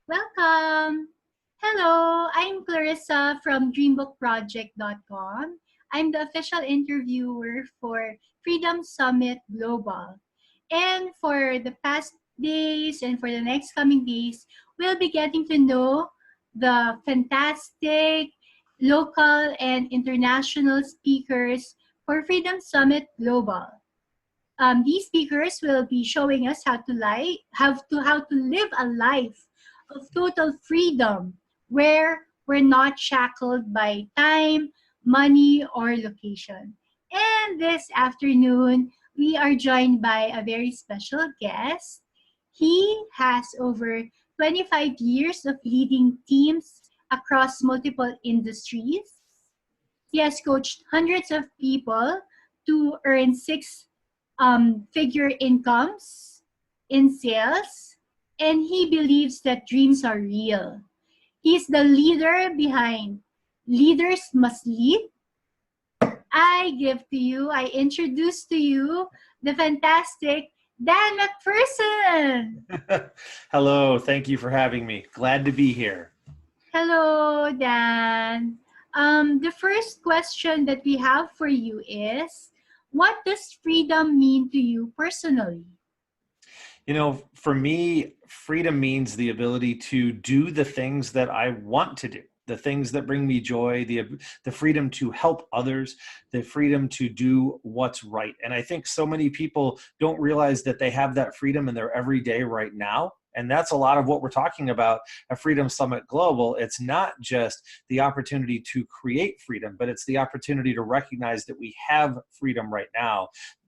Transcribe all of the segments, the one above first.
Welcome! Hello, I'm Clarissa from dreambookproject.com. I'm the official interviewer for Freedom Summit Global. And for the past days and for the next coming days, we'll be getting to know the fantastic local and international speakers for Freedom Summit Global. These speakers will be showing us how to live a life of total freedom where we're not shackled by time, money, or location. And this afternoon, we are joined by a very special guest. He has over 25 years of leading teams across multiple industries. He has coached hundreds of people to earn figure incomes in sales, and he believes that dreams are real. He's the leader behind Leaders Must Lead. I introduce to you the fantastic Dan MacPherson. Hello, thank you for having me. Glad to be here. Hello, Dan. The first question that we have for you is, what does freedom mean to you personally? You know, for me, freedom means the ability to do the things that I want to do, the things that bring me joy, the freedom to help others, the freedom to do what's right. And I think so many people don't realize that they have that freedom in their everyday right now. And that's a lot of what we're talking about at Freedom Summit Global. It's not just the opportunity to create freedom, but it's the opportunity to recognize that we have freedom right now.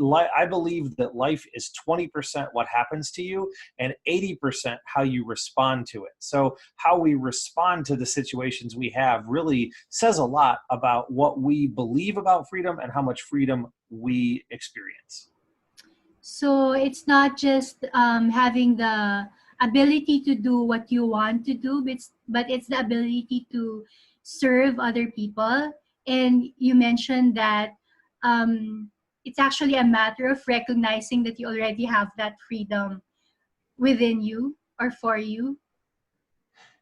I believe that life is 20% what happens to you and 80% how you respond to it. So how we respond to the situations we have really says a lot about what we believe about freedom and how much freedom we experience. So it's not just having the ability to do what you want to do, but it's the ability to serve other people. And you mentioned that it's actually a matter of recognizing that you already have that freedom within you or for you.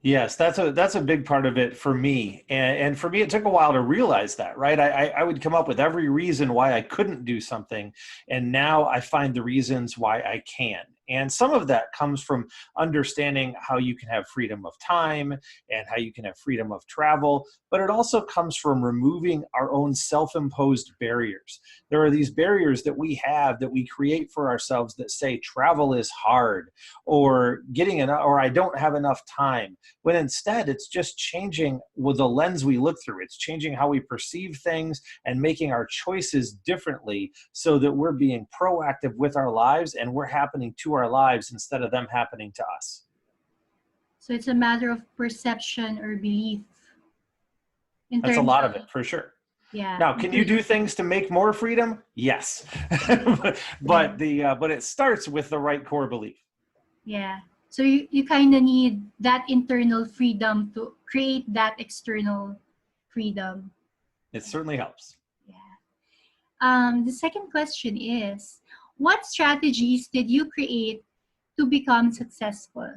Yes, that's a big part of it for me. And for me, it took a while to realize that, right? I would come up with every reason why I couldn't do something. And now I find the reasons why I can. And some of that comes from understanding how you can have freedom of time and how you can have freedom of travel. But it also comes from removing our own self-imposed barriers. There are these barriers that we have that we create for ourselves that say travel is hard or or I don't have enough time. When instead it's just changing with the lens we look through. It's changing how we perceive things and making our choices differently so that we're being proactive with our lives and we're happening to our lives instead of them happening to us. So it's a matter of perception or belief in That's a terms lot of, of it for sure. yeah. Now, can you do things to make more freedom? Yes. but it starts with the right core belief. Yeah. So you kind of need that internal freedom to create that external freedom. It certainly helps. Yeah. The second question is, what strategies did you create to become successful?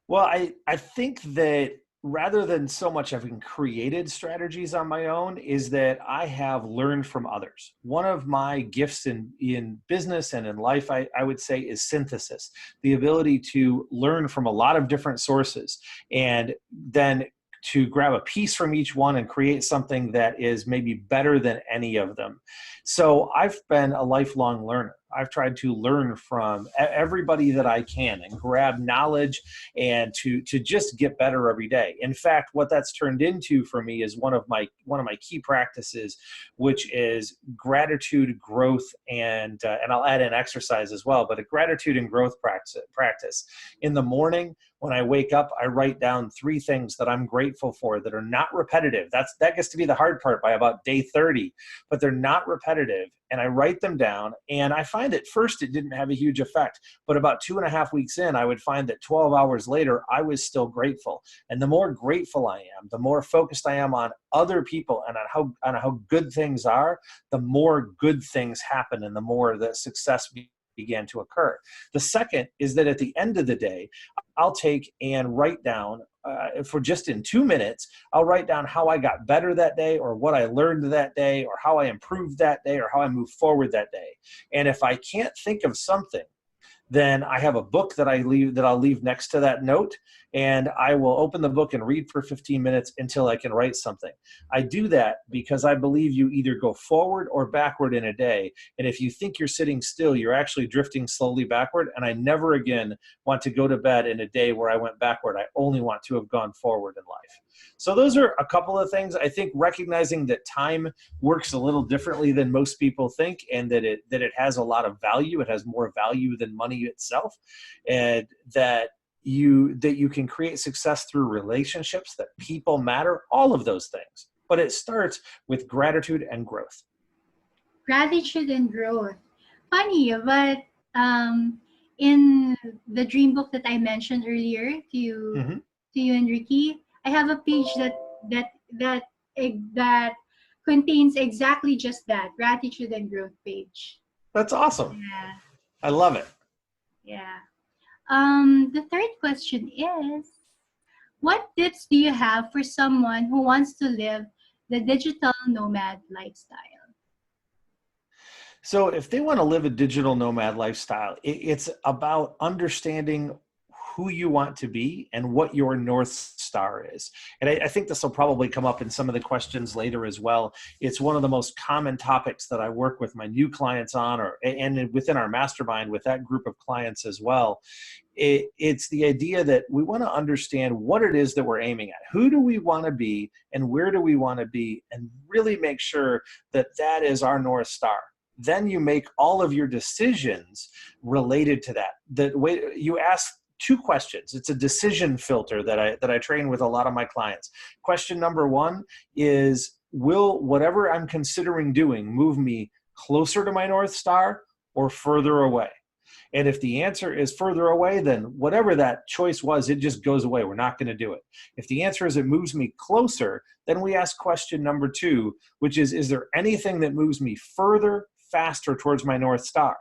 Well, I think that rather than so much having created strategies on my own is that I have learned from others. One of my gifts in business and in life, I would say, is synthesis, the ability to learn from a lot of different sources and then to grab a piece from each one and create something that is maybe better than any of them. So I've been a lifelong learner. I've tried to learn from everybody that I can and grab knowledge and to just get better every day. In fact, what that's turned into for me is one of my key practices, which is gratitude, growth, and I'll add in exercise as well, but a gratitude and growth practice. In the morning, when I wake up, I write down 3 things that I'm grateful for that are not repetitive. That gets to be the hard part by about day 30, but they're not repetitive. And I write them down, and I find at first it didn't have a huge effect, but about 2.5 weeks in, I would find that 12 hours later, I was still grateful. And the more grateful I am, the more focused I am on other people and on how good things are, the more good things happen and the more the success began to occur. The second is that at the end of the day, I'll take and write down for just in 2 minutes, I'll write down how I got better that day, or what I learned that day, or how I improved that day, or how I moved forward that day. And if I can't think of something, then I have a book that I'll leave next to that note, and I will open the book and read for 15 minutes until I can write something. I do that because I believe you either go forward or backward in a day. And if you think you're sitting still, you're actually drifting slowly backward. And I never again want to go to bed in a day where I went backward. I only want to have gone forward in life. So those are a couple of things. I think recognizing that time works a little differently than most people think, and that it has a lot of value. It has more value than money itself, and that you can create success through relationships, that people matter, all of those things. But it starts with gratitude and growth. Gratitude and growth. Funny, but in the dream book that I mentioned earlier to you and Ricky, I have a page that that contains exactly just that, gratitude and growth page. That's awesome. Yeah, I love it. yeah. The third question is, what tips do you have for someone who wants to live the digital nomad lifestyle? So if they want to live a digital nomad lifestyle, it's about understanding who you want to be and what your North Star is. And I think this will probably come up in some of the questions later as well. It's one of the most common topics that I work with my new clients on, and within our mastermind with that group of clients as well. It's the idea that we want to understand what it is that we're aiming at. Who do we want to be and where do we want to be, and really make sure that that is our North Star. Then you make all of your decisions related to that. The way you ask 2 questions. It's a decision filter that I train with a lot of my clients. Question number 1 is, will whatever I'm considering doing move me closer to my North Star or further away? And if the answer is further away, then whatever that choice was, it just goes away. We're not going to do it. If the answer is it moves me closer, then we ask question number 2, which is there anything that moves me further, faster towards my North Star?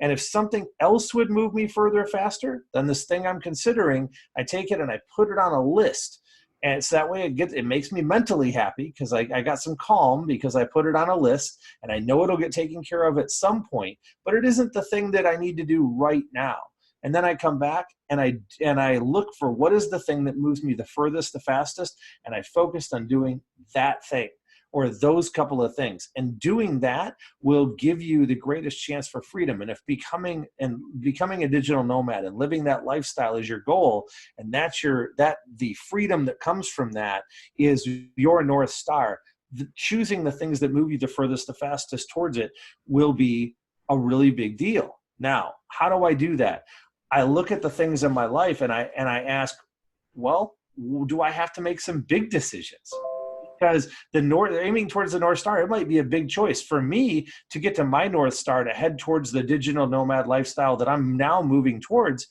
And if something else would move me further, faster than this thing I'm considering, I take it and I put it on a list. And so that way it makes me mentally happy because I got some calm because I put it on a list and I know it'll get taken care of at some point, but it isn't the thing that I need to do right now. And then I come back and I look for what is the thing that moves me the furthest, the fastest, and I focused on doing that thing, or those couple of things. And doing that will give you the greatest chance for freedom. And if becoming a digital nomad and living that lifestyle is your goal, and the freedom that comes from that is your North Star, choosing the things that move you the furthest, the fastest towards it will be a really big deal. Now, how do I do that? I look at the things in my life and I ask, well, do I have to make some big decisions? Because aiming towards the North Star, it might be a big choice. For me to get to my North Star, to head towards the digital nomad lifestyle that I'm now moving towards,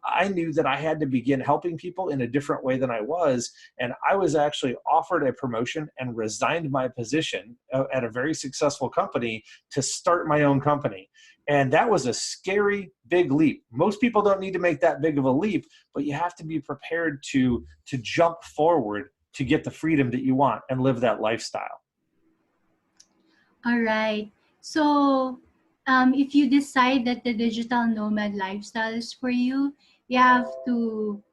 I knew that I had to begin helping people in a different way than I was. And I was actually offered a promotion and resigned my position at a very successful company to start my own company. And that was a scary, big leap. Most people don't need to make that big of a leap, but you have to be prepared to jump forward to get the freedom that you want and live that lifestyle. All right. So if you decide that the digital nomad lifestyle is for you, you have to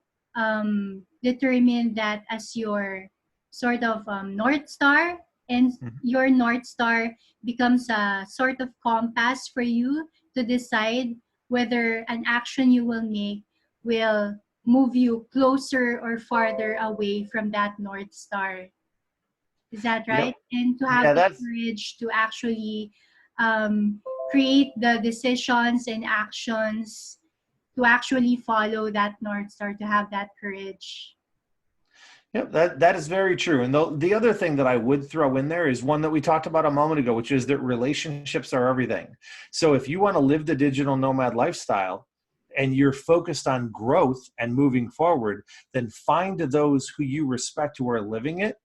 determine that as your sort of North Star, and your North Star becomes a sort of compass for you to decide whether an action you will make will move you closer or farther away from that North Star. Is that right? Yep. And to have the courage to actually create the decisions and actions to actually follow that North Star, to have that courage. Yep, that is very true. And the other thing that I would throw in there is one that we talked about a moment ago, which is that relationships are everything. So if you want to live the digital nomad lifestyle and you're focused on growth and moving forward, then find those who you respect who are living it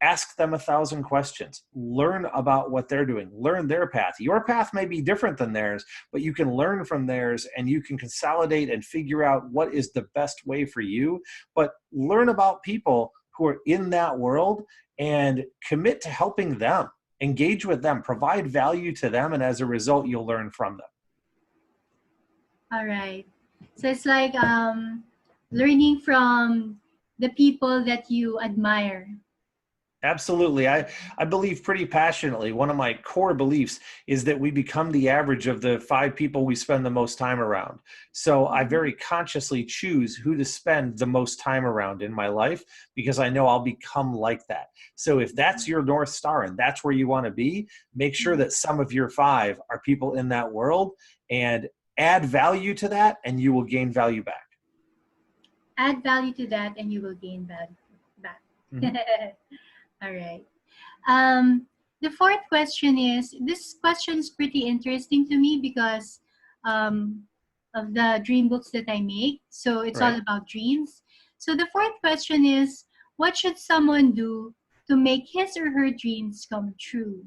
Ask them 1,000 questions. Learn about what they're doing. Learn their path. Your path may be different than theirs, but you can learn from theirs and you can consolidate and figure out what is the best way for you. But learn about people who are in that world and commit to helping them. Engage with them. Provide value to them. And as a result, you'll learn from them. All right. So it's like learning from the people that you admire. Absolutely. I believe pretty passionately. One of my core beliefs is that we become the average of the 5 people we spend the most time around. So I very consciously choose who to spend the most time around in my life because I know I'll become like that. So if that's your North Star and that's where you want to be, make sure that some of your 5 are people in that world and add value to that and you will gain value back. Add value to that and you will gain value back. Mm-hmm. All right. The fourth question is, this question is pretty interesting to me because of the dream books that I make. So it's all Right. about dreams. So the fourth question is, what should someone do to make his or her dreams come true?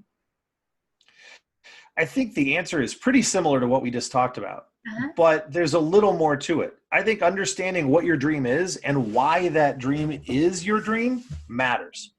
I think the answer is pretty similar to what we just talked about, Uh-huh. but there's a little more to it. I think understanding what your dream is and why that dream is your dream matters.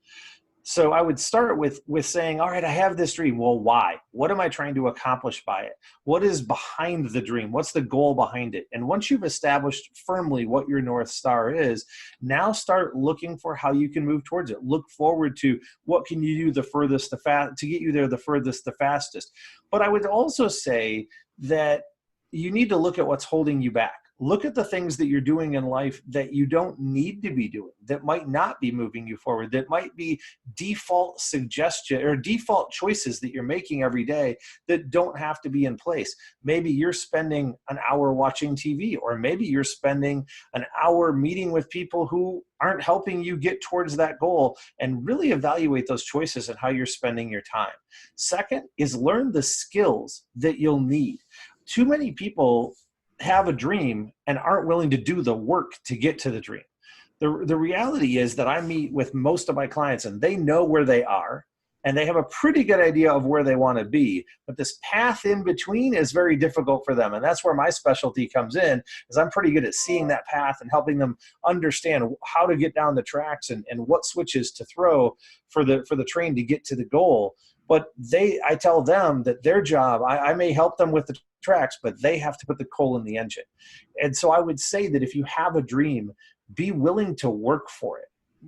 So I would start with saying, all right, I have this dream. Well, why? What am I trying to accomplish by it? What is behind the dream? What's the goal behind it? And once you've established firmly what your North Star is, now start looking for how you can move towards it. Look forward to what can you do the furthest, to get you there the furthest, the fastest. But I would also say that you need to look at what's holding you back. Look at the things that you're doing in life that you don't need to be doing, that might not be moving you forward, that might be default suggestion or default choices that you're making every day that don't have to be in place. Maybe you're spending an hour watching TV, or maybe you're spending an hour meeting with people who aren't helping you get towards that goal, and really evaluate those choices and how you're spending your time. Second is learn the skills that you'll need. Too many people have a dream and aren't willing to do the work to get to the dream. The reality is that I meet with most of my clients and they know where they are and they have a pretty good idea of where they want to be, but this path in between is very difficult for them. And that's where my specialty comes in, is I'm pretty good at seeing that path and helping them understand how to get down the tracks and what switches to throw for the train to get to the goal. But I tell them that their job, I may help them with the tracks, but they have to put the coal in the engine. And so I would say that if you have a dream, be willing to work for it.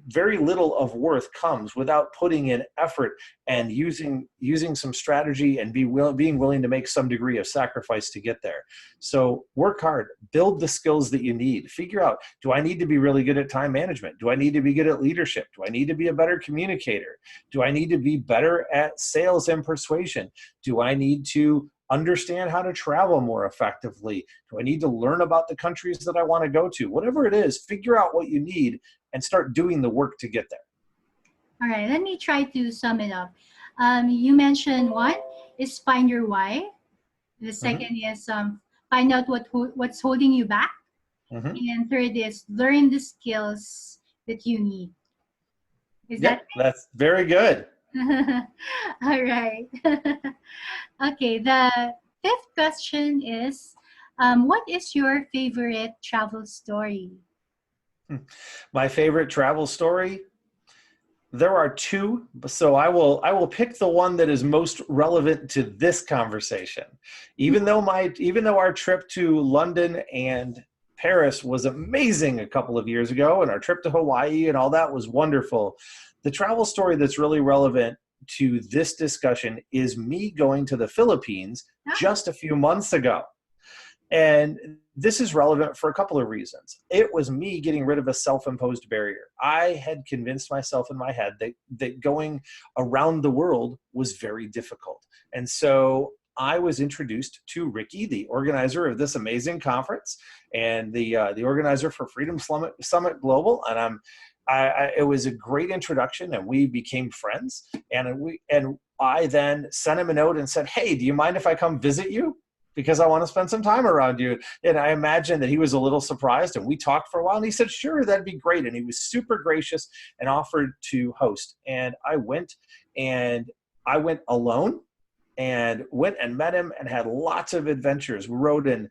Very little of worth comes without putting in effort and using some strategy and being willing to make some degree of sacrifice to get there. So work hard, build the skills that you need. Figure out, do I need to be really good at time management? Do I need to be good at leadership? Do I need to be a better communicator? Do I need to be better at sales and persuasion? Do I need to understand how to travel more effectively? Do I need to learn about the countries that I want to go to? Whatever it is, figure out what you need and start doing the work to get there. All right, let me try to sum it up. You mentioned one is find your why. The second is find out what's holding you back. And third is learn the skills that you need. Is that That's very good. all right? Okay, the fifth question is, what is your favorite travel story? My favorite travel story? There are 2, so I will pick the one that is most relevant to this conversation. Even though our trip to London and Paris was amazing a couple of years ago, and our trip to Hawaii and all that was wonderful, the travel story that's really relevant to this discussion is me going to the Philippines just a few months ago. And this is relevant for a couple of reasons. It was me getting rid of a self-imposed barrier. I had convinced myself in my head that going around the world was very difficult. And so I was introduced to Ricky, the organizer of this amazing conference, and the organizer for Freedom Summit Global. And it was a great introduction, and we became friends. And I then sent him a note and said, "Hey, do you mind if I come visit you?" because I want to spend some time around you. And I imagine that he was a little surprised, and we talked for a while, and he said, sure, that'd be great. And he was super gracious and offered to host. And I went alone and went and met him and had lots of adventures. We rode in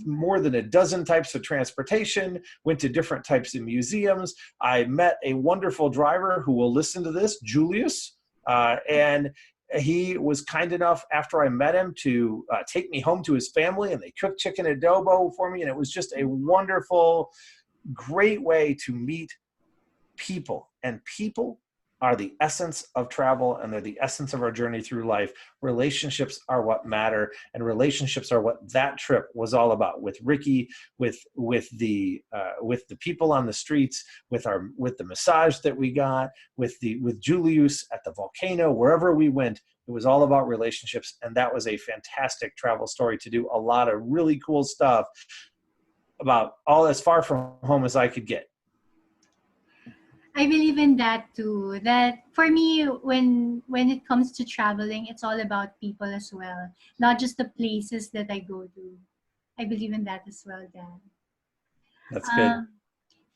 more than a dozen types of transportation, went to different types of museums. I met a wonderful driver who will listen to this, Julius, and he was kind enough after I met him to take me home to his family, and they cooked chicken adobo for me. And it was just a wonderful, great way to meet people. And people are the essence of travel, and they're the essence of our journey through life. Relationships are what matter, and relationships are what that trip was all about. With Ricky, with the people on the streets, with the massage that we got, with Julius at the volcano, wherever we went, it was all about relationships. And that was a fantastic travel story to do a lot of really cool stuff about all as far from home as I could get. I believe in that too. That for me, when it comes to traveling, it's all about people as well, not just the places that I go to. I believe in that as well, Dan. That's good. Um,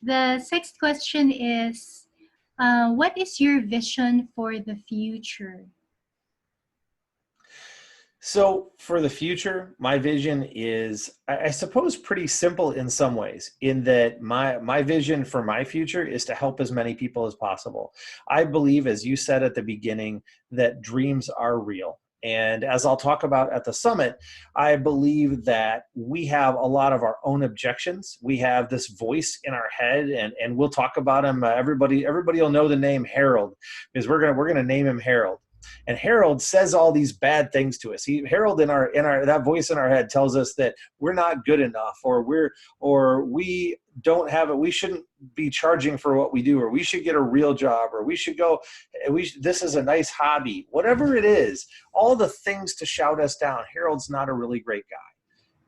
the sixth question is, what is your vision for the future? So for the future, my vision is, I suppose, pretty simple in some ways, in that my vision for my future is to help as many people as possible. I believe, as you said at the beginning, that dreams are real. And as I'll talk about at the summit, I believe that we have a lot of our own objections. We have this voice in our head, and we'll talk about him. Everybody will know the name Harold, because we're gonna name him Harold. And Harold says all these bad things to us. Harold in our that voice in our head tells us that we're not good enough, or we don't have it. We shouldn't be charging for what we do, or we should get a real job, or we should go. This is a nice hobby. Whatever it is, all the things to shout us down. Harold's not a really great guy.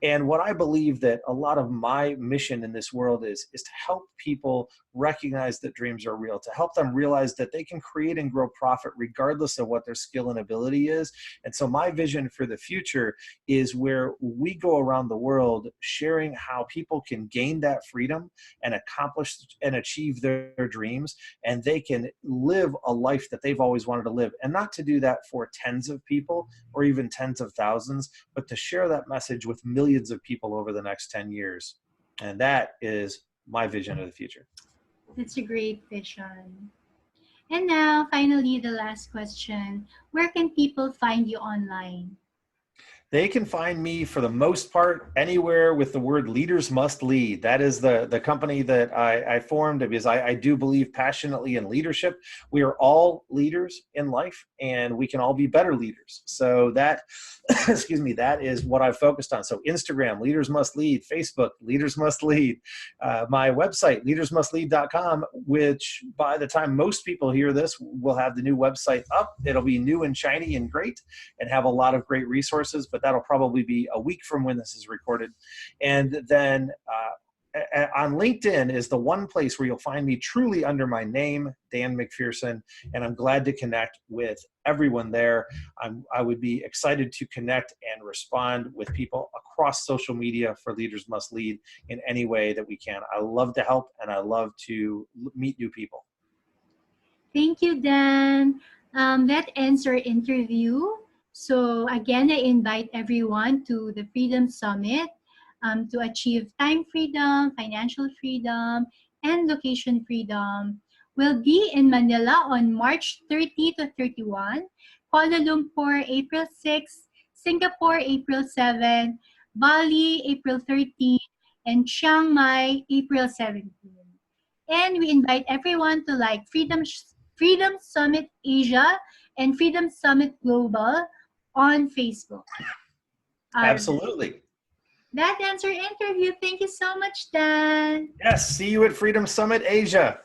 And what I believe that a lot of my mission in this world is to help people recognize that dreams are real, to help them realize that they can create and grow profit regardless of what their skill and ability is. And so my vision for the future is where we go around the world sharing how people can gain that freedom and accomplish and achieve their dreams, and they can live a life that they've always wanted to live. And not to do that for tens of people or even tens of thousands, but to share that message with millions of people over the next 10 years. And that is my vision of the future. That's a great vision. And now, finally, the last question. Where can people find you online? They can find me, for the most part, anywhere with the word Leaders Must Lead. That is the company that I formed, because I do believe passionately in leadership. We are all leaders in life, and we can all be better leaders. So that, excuse me, that is what I've focused on. So Instagram, Leaders Must Lead; Facebook, Leaders Must Lead; my website, leadersmustlead.com, which by the time most people hear this, we'll have the new website up. It'll be new and shiny and great, and have a lot of great resources, but that'll probably be a week from when this is recorded. And then on LinkedIn is the one place where you'll find me truly under my name, Dan MacPherson, and I'm glad to connect with everyone there. I would be excited to connect and respond with people across social media for Leaders Must Lead in any way that we can. I love to help, and I love to meet new people. Thank you, Dan. That ends our interview. So again, I invite everyone to the Freedom Summit to achieve time freedom, financial freedom, and location freedom. We'll be in Manila on March 30 to 31, Kuala Lumpur April 6, Singapore April 7, Bali April 13, and Chiang Mai April 17. And we invite everyone to like Freedom Summit Asia and Freedom Summit Global on Facebook. Absolutely. That ends our interview. Thank you so much, Dan. Yes, see you at Freedom Summit Asia.